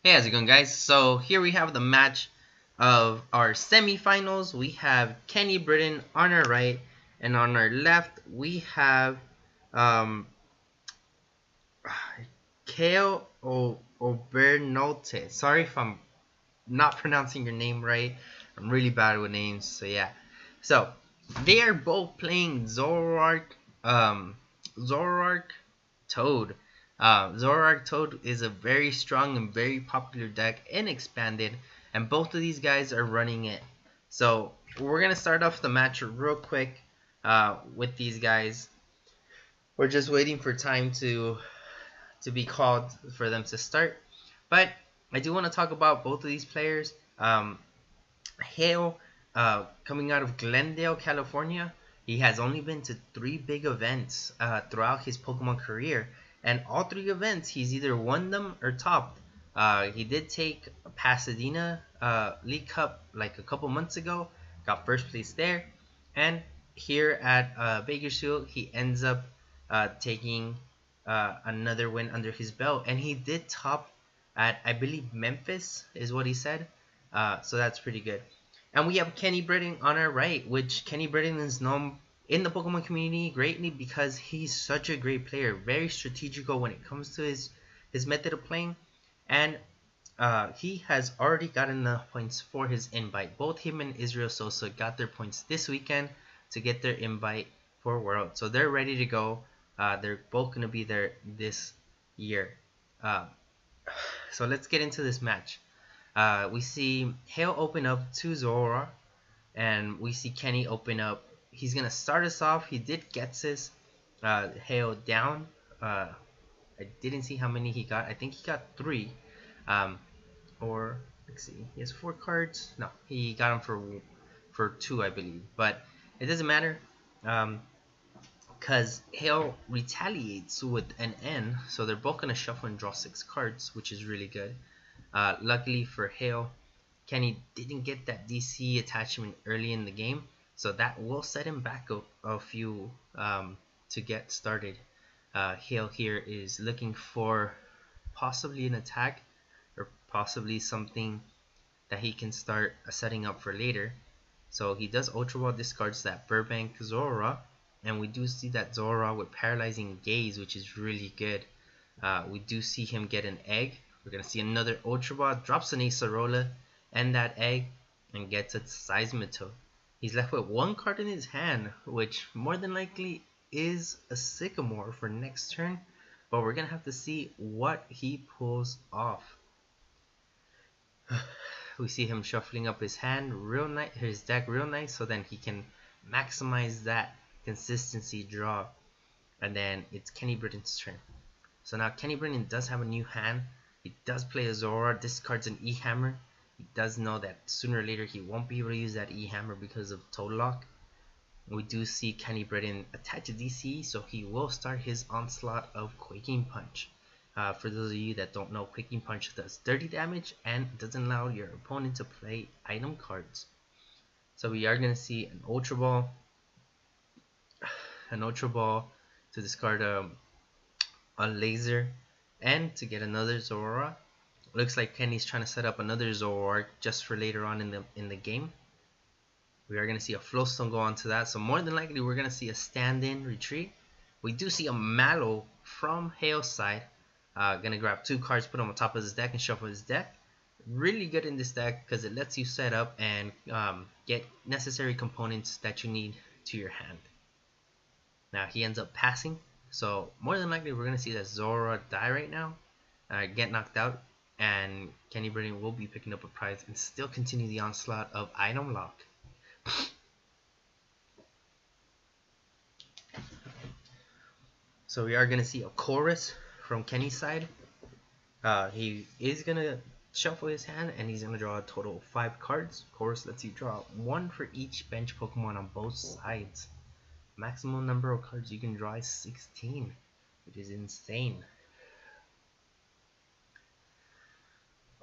Hey, how's it going, guys? So here we have the match of our semifinals. We have Kenny Britton on our right, and on our left we have um, Hale Obernolte. Sorry if I'm not pronouncing your name right. I'm really bad with names, so yeah. So they are both playing Zoroark Toad. Zoroark Toad is a very strong and very popular deck in Expanded, and both of these guys are running it. So we're gonna start off the match real quick with these guys. We're just waiting for time to be called for them to start. But I do want to talk about both of these players. Hale, coming out of Glendale, California, he has only been to 3 big events throughout his Pokemon career, and all 3 events he's either won them or topped. He did take Pasadena League Cup like a couple months ago, got first place there, and here at Bakersfield he ends up taking another win under his belt, and he did top at, I believe, Memphis is what he said. So that's pretty good. And we have Kenny Britton on our right, which Kenny Britton is known in the Pokemon community greatly because he's such a great player, very strategical when it comes to his method of playing, and he has already gotten enough points for his invite. Both him and Israel Sosa got their points this weekend to get their invite for World, so they're ready to go. They're both going to be there this year. So let's get into this match. We see Hale open up to Zora, and we see Kenny open up. He's going to start us off. He did get his Hale down. I didn't see how many he got. I think he got 3. Or, let's see. He has 4 cards. No, he got them for 2, I believe. But it doesn't matter. Because Hale retaliates with an N, so they're both going to shuffle and draw 6 cards, which is really good. Luckily for Hale, Kenny didn't get that DC attachment early in the game, so that will set him back a few to get started. Hale here is looking for possibly an attack or possibly something that he can start setting up for later. So he does Ultra Ball, discards that Burbank Zora, and we do see that Zora with Paralyzing Gaze, which is really good. We do see him get an egg. We're going to see another Ultra Ball, drops an Acerola and that egg, and gets a Seismitoad. He's left with 1 card in his hand, which more than likely is a Sycamore for next turn, but we're going to have to see what he pulls off. We see him shuffling up his hand real nice, his deck real nice, so then he can maximize that consistency draw. And then it's Kenny Britton's turn. So now Kenny Britton does have a new hand. He does play a Zora, discards an E-Hammer. He does know that sooner or later he won't be able to use that E-Hammer because of Toad Lock. We do see Kenny Britton attach a DC, so he will start his onslaught of Quaking Punch. For those of you that don't know, Quaking Punch does 30 damage and doesn't allow your opponent to play item cards. So we are going to see an Ultra Ball to discard a Laser, and to get another Zora. Looks like Kenny's trying to set up another Zoroark just for later on in the game. We are going to see a Flowstone go on to that, so more than likely we're going to see a stand-in retreat. We do see a Mallow from Hale's side. Going to grab 2 cards, put them on top of his deck, and shuffle his deck. Really good in this deck because it lets you set up and get necessary components that you need to your hand. Now he ends up passing, so more than likely we're going to see that Zora die right now, get knocked out, and Kenny Britton will be picking up a prize and still continue the onslaught of Item Lock. So we are going to see a Chorus from Kenny's side. He is going to shuffle his hand, and he's going to draw a total of 5 cards. Chorus lets you draw 1 for each bench Pokemon on both sides. Maximum number of cards you can draw is 16, which is insane.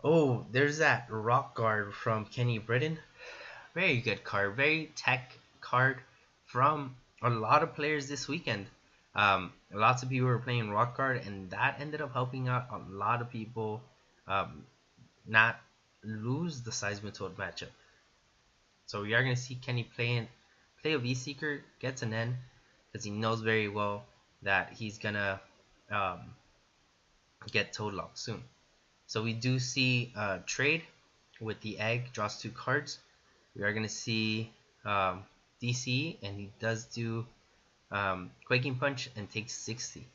Oh, there's that Rock Guard from Kenny Britton. Very good card, very tech card from a lot of players this weekend. Lots of people were playing Rock Guard, and that ended up helping out a lot of people not lose the Seismitoad matchup. So we are going to see Kenny play a V-Seeker, gets an N, because he knows very well that he's going to um, get Toad locked soon. So we do see trade with the egg, draws 2 cards. We are going to see DC, and he does do Quaking Punch and takes 60.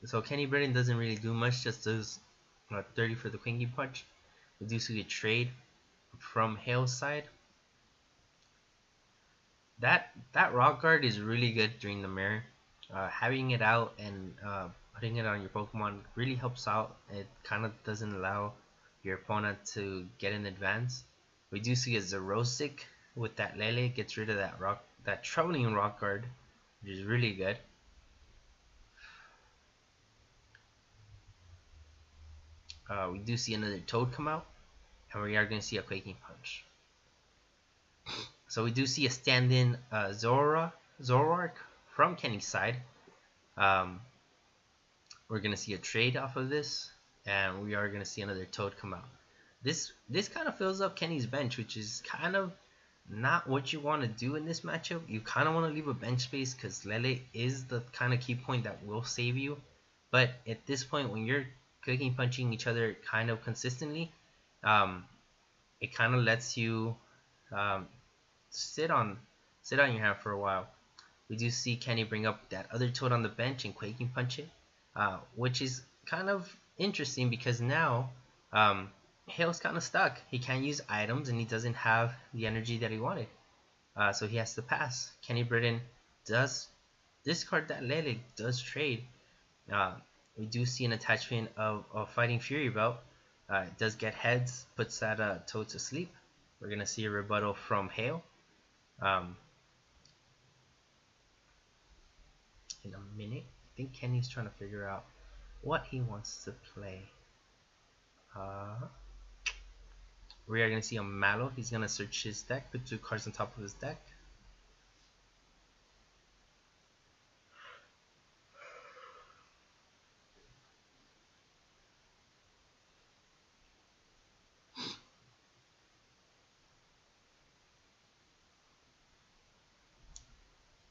So Kenny Britton doesn't really do much, just does 30 for the Quaking Punch. We do see a trade from Hale's side. That rock guard is really good during the mirror. Having it out and putting it on your Pokemon really helps out. It kind of doesn't allow your opponent to get in advance. We do see a Zerosic with that Lele, gets rid of that troubling rock guard, which is really good. We do see another Toad come out, and we are going to see a Quaking Punch. So we do see a stand-in Zoroark from Kenny's side. We're going to see a trade off of this, and we are going to see another Toad come out. This kind of fills up Kenny's bench, which is kind of not what you want to do in this matchup. You kind of want to leave a bench space because Lele is the kind of key point that will save you. But at this point, when you're Quaking Punching each other kind of consistently, it kind of lets you sit on your hand for a while. We do see Kenny bring up that other Toad on the bench and Quaking Punch it, which is kind of interesting because now Hale's kind of stuck. He can't use items and he doesn't have the energy that he wanted, so he has to pass. Kenny Britton does discard that Lele, does trade. We do see an attachment of Fighting Fury Belt. It does get heads, puts that Toad to sleep. We're going to see a rebuttal from Hale in a minute. I think Kenny's trying to figure out what he wants to play. We are going to see a Mallow. He's going to search his deck, put 2 cards on top of his deck.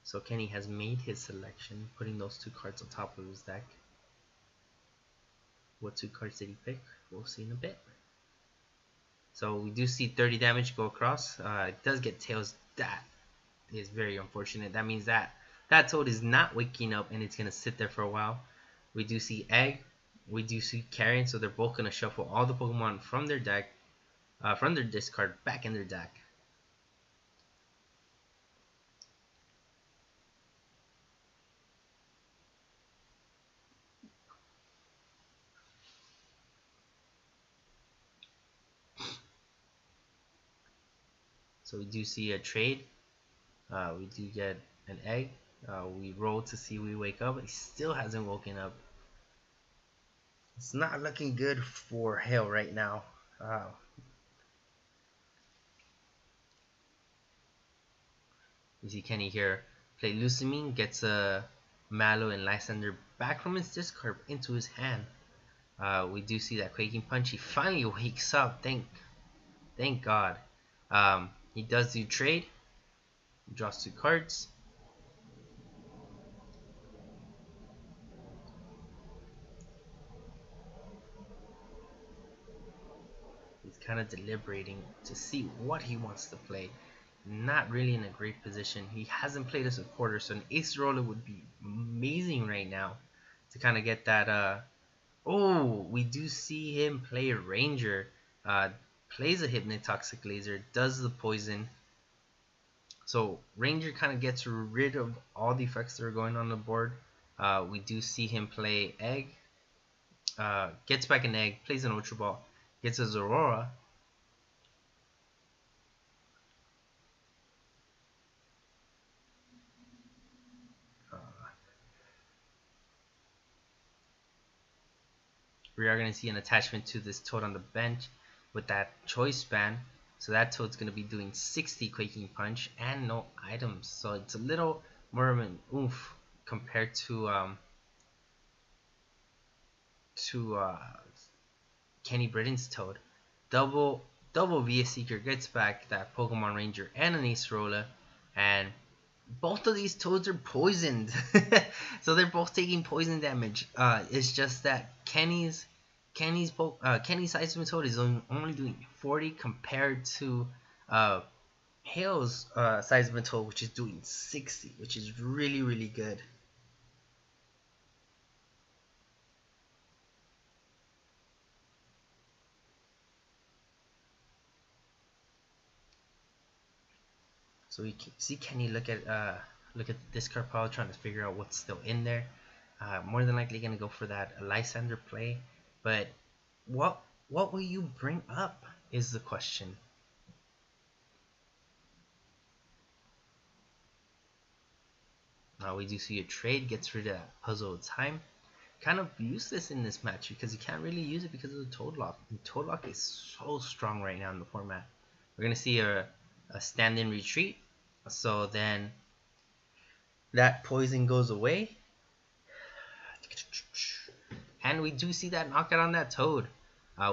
So Kenny has made his selection, putting those 2 cards on top of his deck. What 2 cards did he pick? We'll see in a bit. So we do see 30 damage go across. It does get Tails. That is very unfortunate. That means that Toad is not waking up and it's going to sit there for a while. We do see Egg. We do see Carrion. So they're both going to shuffle all the Pokemon from their deck, from their discard, back in their deck. So we do see a trade. We do get an egg. We roll to see we wake up. He still hasn't woken up. It's not looking good for Hale right now. We see Kenny here play Lucamine, gets a Mallow and Lysander back from his discard into his hand. We do see that Quaking Punch. He finally wakes up. Thank God. He does do trade. He draws 2 cards. He's kind of deliberating to see what he wants to play. Not really in a great position. He hasn't played a supporter, so an Ace Roller would be amazing right now to kind of get that. Oh, we do see him play a Ranger. Plays a Hypnotoxic Laser, does the poison. So Ranger kind of gets rid of all the effects that are going on the board. We do see him play Egg. Gets back an Egg, plays an Ultra Ball, gets a Zorora. We are going to see an attachment to this Toad on the bench. with that choice span. So that Toad's going to be doing 60 Quaking Punch and no items. So it's a little more of an oomph compared to Kenny Britton's Toad. Double VS Seeker gets back that Pokemon Ranger and an Acerola, and both of these Toads are poisoned. So they're both taking poison damage. It's just that Kenny's Seismic Toad is only doing 40 compared to Hale's Seismic Toad, which is doing 60, which is really good. So we can see Kenny look at the discard pile, trying to figure out what's still in there. More than likely gonna go for that Lysander play, but what will you bring up is the question. Now we do see a trade, gets rid of that Puzzle of Time. Kind of useless in this match because you can't really use it because of the Toad Lock. And Toad Lock is so strong right now in the format. We're gonna see a stand-in retreat, so then that poison goes away, and we do see that knockout on that Toad.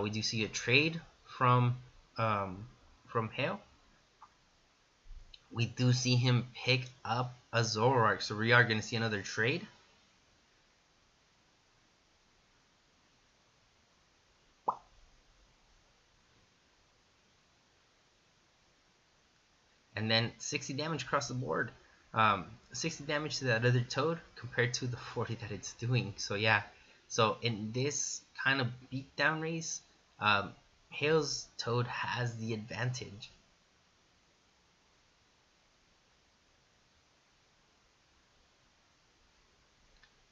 We do see a trade from Hale. We do see him pick up a Zoroark, so we are going to see another trade. And then 60 damage across the board. 60 damage to that other Toad compared to the 40 that it's doing. So yeah, so in this kind of beatdown race, Hale's Toad has the advantage.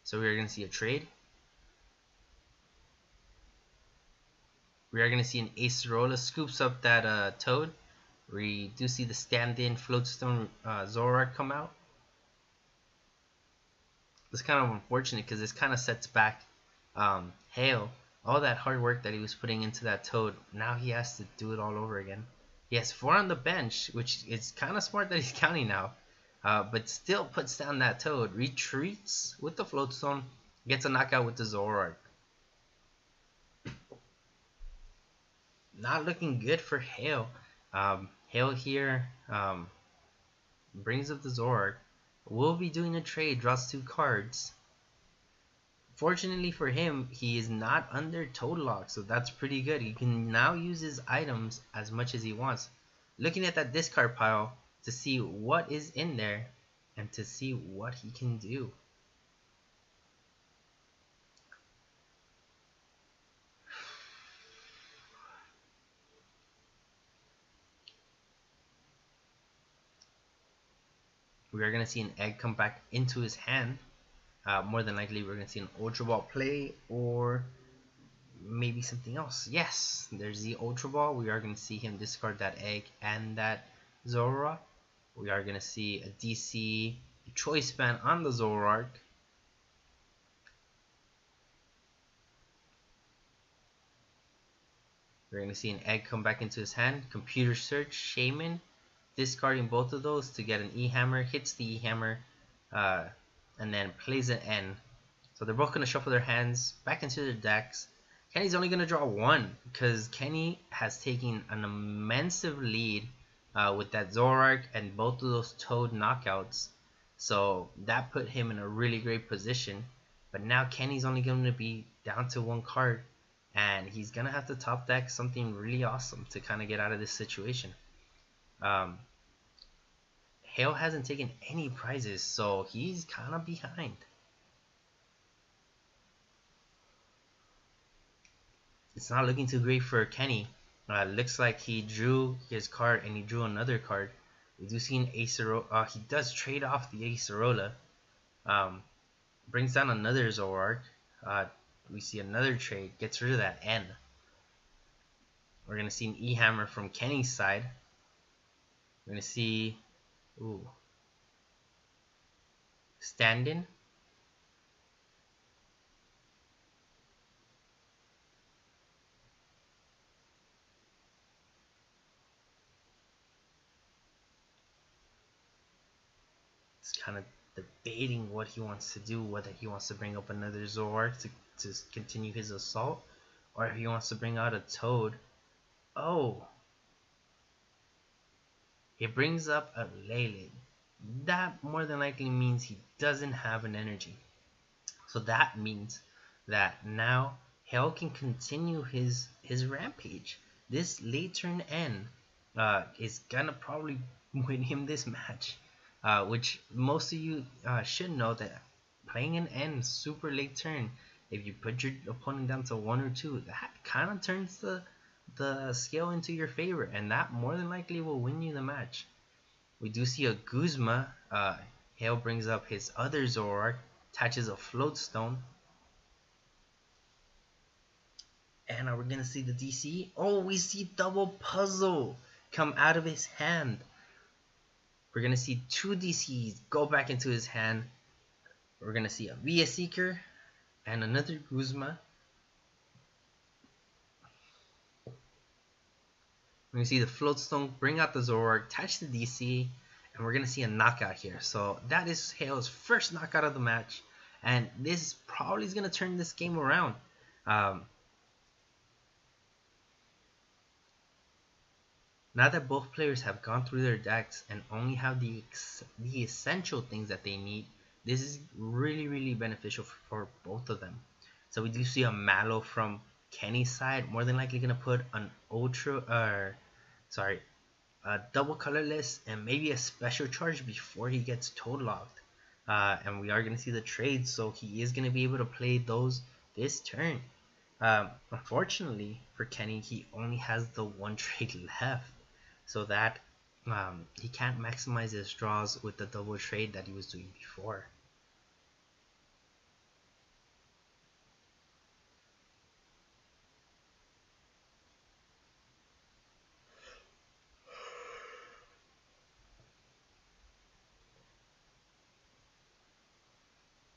So we are going to see a trade. We are going to see an Acerola scoops up that Toad. We do see the stand-in Floatstone Zoroark come out. It's kind of unfortunate because this kind of sets back Hale. All that hard work that he was putting into that Toad, now he has to do it all over again. He has 4 on the bench, which is kind of smart that he's counting now. But still puts down that Toad. Retreats with the Floatstone, gets a knockout with the Zoroark. Not looking good for Hale. Hale here brings up the Zoroark. Will be doing a trade, draws 2 cards. Fortunately for him, he is not under Toad Lock, so that's pretty good. He can now use his items as much as he wants. Looking at that discard pile to see what is in there and to see what he can do. We are going to see an egg come back into his hand. More than likely, we're going to see an Ultra Ball play or maybe something else. Yes, there's the Ultra Ball. We are going to see him discard that egg and that Zoroark. We are going to see a DC choice span on the Zoroark. We're going to see an egg come back into his hand. Computer search, Shaman, discarding both of those to get an E-Hammer, hits the E-Hammer, and then plays an N. So they're both going to shuffle their hands back into their decks. Kenny's only going to draw 1 because Kenny has taken an immense lead with that Zoroark and both of those Toad knockouts. So that put him in a really great position. But now Kenny's only going to be down to 1 card. And he's going to have to top deck something really awesome to kind of get out of this situation. Hale hasn't taken any prizes, so he's kind of behind. It's not looking too great for Kenny. Looks like he drew his card and he drew another card. We do see an Acerola. He does trade off the Acerola. Brings down another Zoroark. We see another trade. Gets rid of that N. We're going to see an E-Hammer from Kenny's side. We're going to see... Ooh. Stand-in. He's kind of debating what he wants to do, whether he wants to bring up another Zoroark to continue his assault, or if he wants to bring out a Toad. Oh, he brings up a Lele. That more than likely means he doesn't have an energy. So that means that now Hale can continue his rampage. This late turn N is gonna probably win him this match, which most of you should know that playing an N super late turn, if you put your opponent down to 1 or 2, that kind of turns the scale into your favor, and that more than likely will win you the match. We do see a Guzma. Hale brings up his other Zoroark, attaches a Float Stone, and we're gonna see the DC. Oh, we see double puzzle come out of his hand. We're gonna see 2 DCs go back into his hand. We're gonna see a VS Seeker and another Guzma. We're gonna see the Float Stone bring out the Zoroark, attach the DC, and we're gonna see a knockout here. So that is Hale's first knockout of the match, and this probably is gonna turn this game around. Now that both players have gone through their decks and only have the essential things that they need, this is really beneficial for both of them. So we do see a Mallow from Kenny's side, more than likely gonna put an a double colorless and maybe a special charge before he gets Toad locked. And we are gonna see the trade, so he is gonna be able to play those this turn. Unfortunately for Kenny, he only has the 1 trade left, so that he can't maximize his draws with the double trade that he was doing before.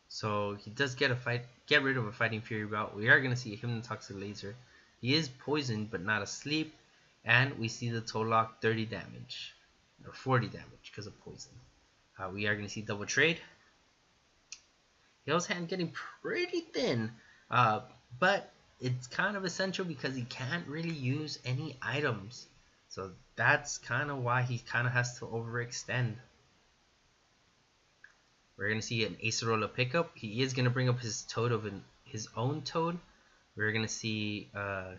So he does get rid of a Fighting Fury belt. We are going to see a Hypnotoxic Laser. He is poisoned but not asleep. And we see the Toad Lock 30 damage. Or 40 damage because of poison. We are going to see double trade. Hale's hand getting pretty thin. But it's kind of essential because he can't really use any items. So that's kind of why he kind of has to overextend. We're going to see an Acerola pickup. He is going to bring up his Toad of his own Toad. We're going to see a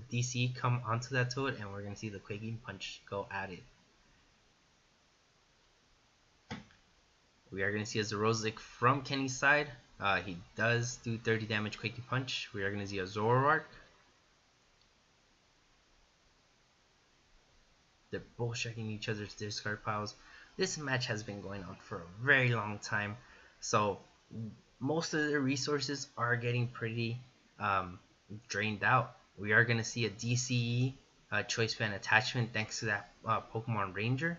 DC come onto that Toad, and we're going to see the Quaking Punch go at it. We are going to see a Zoroark from Kenny's side. He does do 30 damage Quaking Punch. We are going to see a Zoroark. They're both checking each other's discard piles. This match has been going on for a very long time, so most of the resources are getting pretty drained out. We are going to see a DCE Choice Band attachment thanks to that Pokemon Ranger.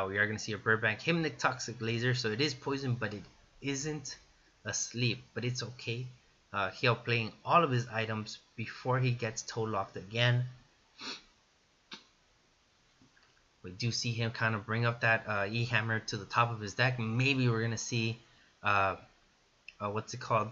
We are going to see a Burbank Hypnotoxic Laser, so it is poison, but it isn't asleep, but it's okay. He'll playing all of his items before he gets Toad locked again. We do see him kind of bring up that E-Hammer to the top of his deck. Maybe we're going to see, what's it called?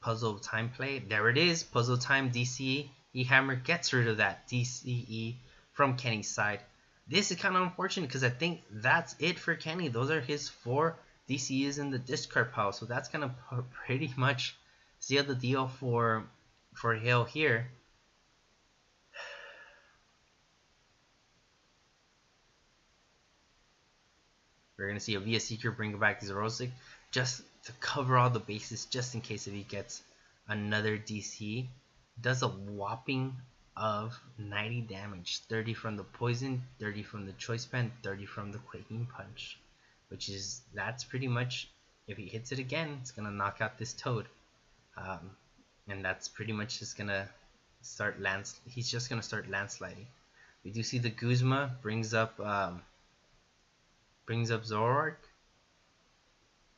Puzzle Time play. There it is. Puzzle Time DCE. E-Hammer gets rid of that DCE from Kenny's side. This is kind of unfortunate because I think that's it for Kenny. Those are his 4 DCEs in the discard pile. So that's going to pretty much seal the deal for Hale here. We're going to see a VS Seeker bring back Zoroark just to cover all the bases, just in case if he gets another DC. Does a whopping of 90 damage. 30 from the poison, 30 from the Choice Band, 30 from the Quaking Punch. That's pretty much, if he hits it again, it's going to knock out this Toad. And that's pretty much just going to start he's just going to start landsliding. We do see the Guzma brings up Zoroark,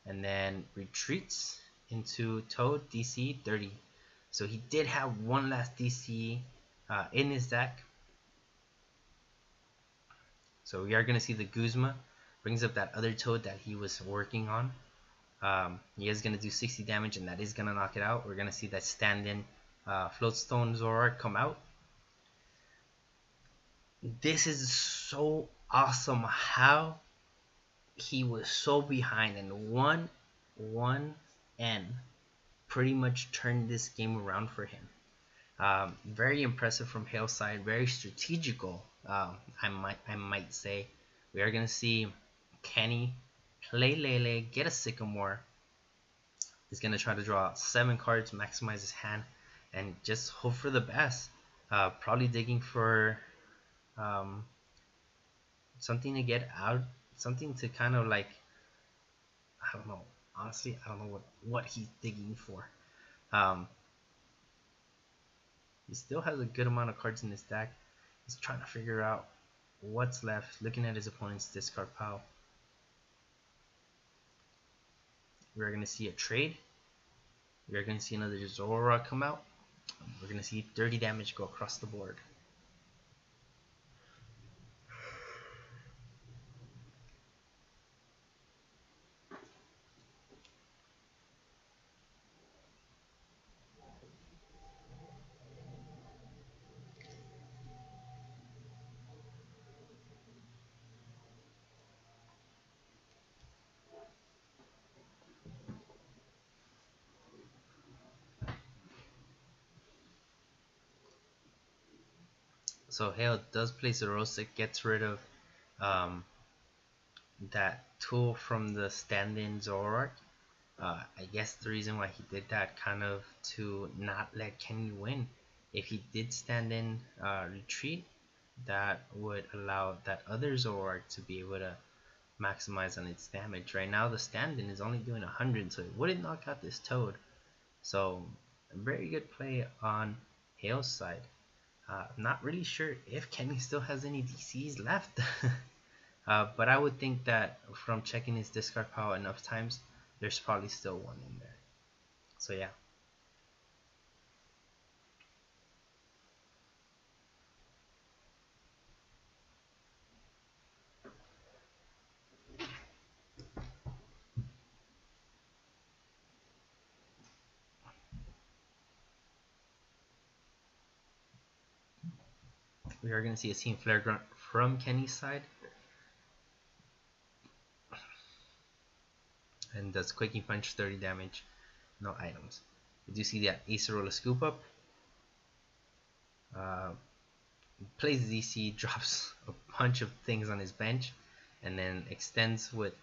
and then retreats into Toad DC 30. So he did have one last DC in his deck. So we are going to see the Guzma brings up that other Toad that he was working on. He is going to do 60 damage, and that is going to knock it out. We're going to see that stand-in Floatstone Zoroark come out. This is so awesome how he was so behind, and one N pretty much turned this game around for him. Very impressive from Hale's side, very strategical. I might say. We are gonna see Kenny play Lele, get a Sycamore. He's gonna try to draw 7 cards, maximize his hand, and just hope for the best. Probably digging for something to get out, something to kind of like, I don't know. Honestly, I don't know what he's digging for. He still has a good amount of cards in his deck. He's trying to figure out what's left, looking at his opponent's discard pile. We're going to see a trade. We're going to see another Zoroark come out. We're going to see 30 damage go across the board. So Hale does place a Rosa, gets rid of that tool from the stand-in Zoroark. I guess the reason why he did that, kind of to not let Kenny win. If he did stand in retreat, that would allow that other Zoroark to be able to maximize on its damage. Right now the stand-in is only doing 100, so it wouldn't knock out this Toad. So a very good play on Hale's side. Not really sure if Kenny still has any DCs left. But I would think that from checking his discard pile enough times, there's probably still one in there. So yeah. We are going to see a Team Flare Grunt from Kenny's side. And does Quaking Punch, 30 damage, no items. We do see that Acerola Scoop Up. Plays DC, drops a bunch of things on his bench, and then extends with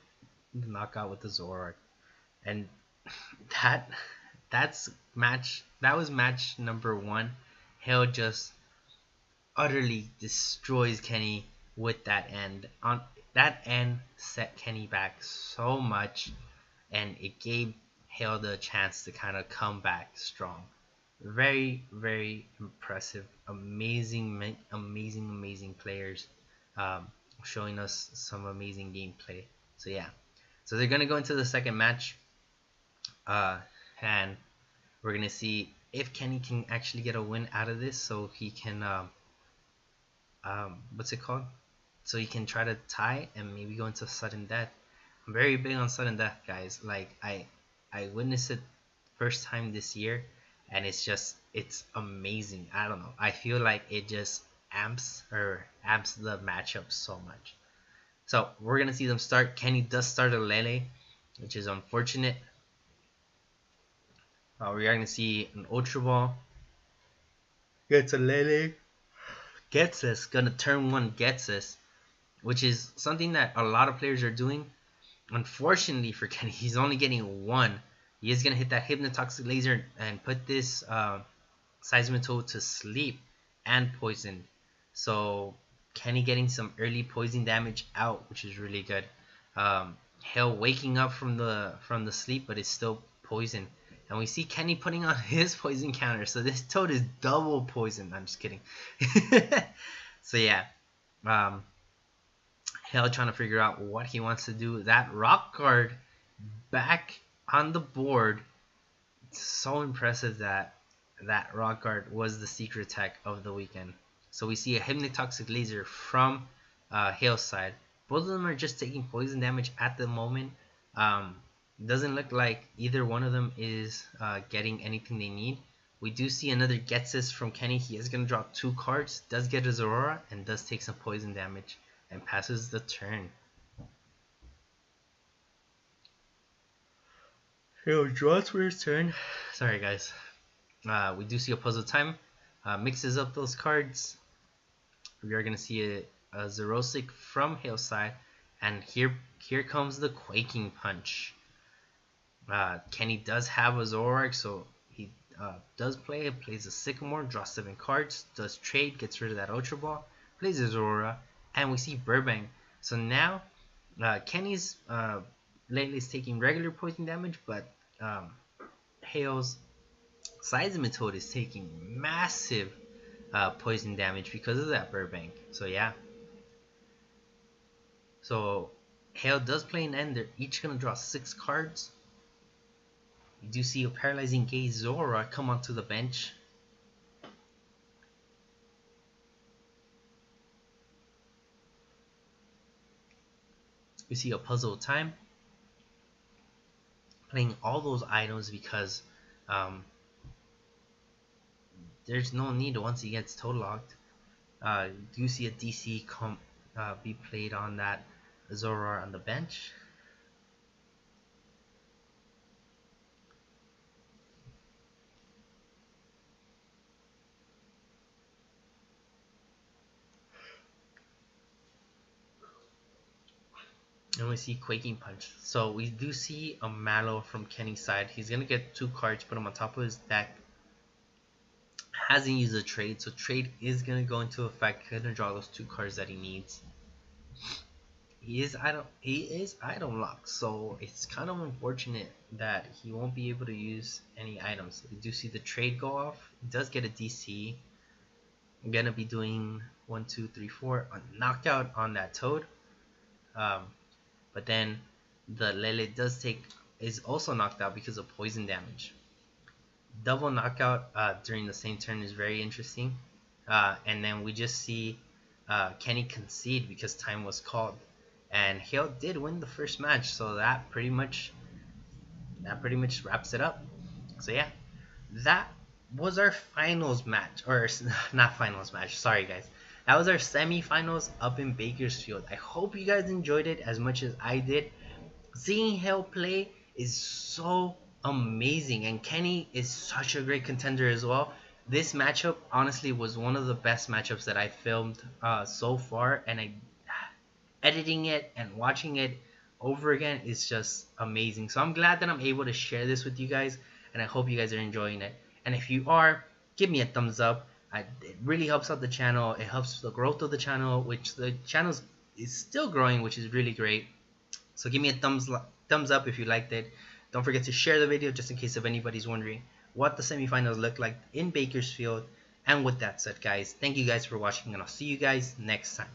the knockout with the Zoroark. And that was match number 1. Hale just utterly destroys Kenny with that end. That end set Kenny back so much, and it gave Hale the chance to kind of come back strong. Very, very impressive. Amazing players, showing us some amazing gameplay. So yeah, so they're gonna go into the second match, and we're gonna see if Kenny can actually get a win out of this, so he can what's it called? So he can try to tie and maybe go into sudden death. I'm very big on sudden death, guys. Like I witnessed it first time this year, and it's amazing. I don't know. I feel like it just amps the matchup so much. So we're gonna see them start. Kenny does start a Lele, which is unfortunate. We are gonna see an Ultra Ball. Gets a Lele. Gets us. Gonna turn 1 gets us, which is something that a lot of players are doing. Unfortunately for Kenny, he's only getting 1. He is gonna hit that Hypnotoxic Laser and put this Seismitoad to sleep and poison. So Kenny getting some early poison damage out, which is really good. Hale waking up from the sleep, but it's still poison. And we see Kenny putting on his poison counter. So this Toad is double poison. I'm just kidding. So yeah. Hale trying to figure out what he wants to do. That rock card back on the board. It's so impressive that that rock card was the secret attack of the weekend. So we see a Hypnotoxic Laser from Hale's side. Both of them are just taking poison damage at the moment. Um, doesn't look like either one of them is getting anything they need. We do see another Gets This from Kenny. He is going to drop 2 cards, does get his Aurora, and does take some poison damage, and passes the turn. Hale draws for his turn. Sorry guys. We do see a puzzle time. Mixes up those cards. We are going to see a Zerosic from Hale's side, and here comes the Quaking Punch. Kenny does have a Zoroark, so he does plays a Sycamore, draws 7 cards, does trade, gets rid of that Ultra Ball, plays his Aurora, and we see Burbank. So now Kenny's lately is taking regular poison damage, but Hale's Seismitoad is taking massive poison damage because of that Burbank. So yeah. So Hale does play an end. They're each gonna draw 6 cards. You do see a Paralyzing Gaze Zora come onto the bench. We see a Puzzle Time. Playing all those items because there's no need once he gets Toad Locked. You do see a DC be played on that Zoroark on the bench. And we see Quaking Punch. So we do see a Mallow from Kenny's side. He's going to get 2 cards, put them on top of his deck. Hasn't used a trade, so trade is going to go into effect. Going to draw those 2 cards that he needs. He is item locked, so it's kind of unfortunate that he won't be able to use any items. We do see the trade go off. He does get a DC. I'm going to be doing 1, 2, 3, 4 a knockout on that Toad. But then the Lele is also knocked out because of poison damage. Double knockout during the same turn is very interesting. And then we just see Kenny concede because time was called. And Hale did win the first match, so that pretty much wraps it up. So yeah, that was our finals match, or not finals match. Sorry guys. That was our semifinals up in Bakersfield. I hope you guys enjoyed it as much as I did. Seeing Hale play is so amazing, and Kenny is such a great contender as well. This matchup honestly was one of the best matchups that I filmed so far, and editing it and watching it over again is just amazing. So I'm glad that I'm able to share this with you guys, and I hope you guys are enjoying it. And if you are, give me a thumbs up. It really helps out the channel. It helps the growth of the channel, which the channel is still growing, which is really great. So give me a thumbs up if you liked it. Don't forget to share the video just in case if anybody's wondering what the semifinals look like in Bakersfield. And with that said, guys, thank you guys for watching, and I'll see you guys next time.